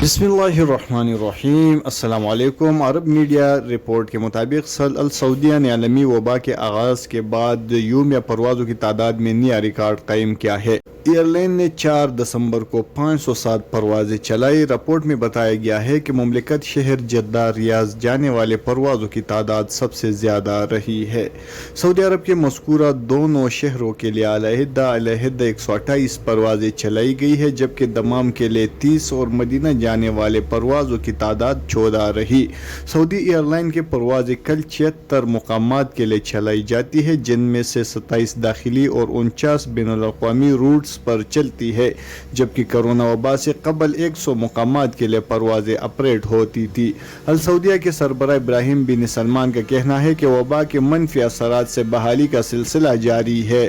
बिस्मिल्लाहिर्रहमानिर्रहीम। अस्सलाम वालेकुम। अरब मीडिया रिपोर्ट के मुताबिक सऊदीया ने आलमी वबा के आगाज़ के बाद यूमिया परवाज़ों की तादाद में नया रिकॉर्ड कायम किया है। एयरलाइन ने 4 दिसंबर को 507 परवाज़ें चलाई। रिपोर्ट में बताया गया है कि मुमलिकत शहर जद्दा रियाज जाने वाले परवाज़ों की तादाद सबसे ज़्यादा रही है। सऊदी अरब के मज़कूरा दोनों शहरों के लिए अलहदा 128 परवाज़ें चलाई गई है, जबकि दमाम के लिए 30 और मदीना जाने वाले परवाज़ों की तादाद 14 रही। सऊदी एयरलाइन की परवाज़ें कल 76 मुकामात के लिए चलाई जाती है, जिनमें से 27 दाखिली और 49 बैनुल-अक़वामी रूट्स पर चलती है, जबकि कोरोना वबा से कबल 100 मुकामात के लिए परवाज़ें ऑपरेट होती थी। अल सऊदिया के सरबराह इब्राहिम बिन सलमान का कहना है कि वबा के मनफी असरात से बहाली का सिलसिला जारी है।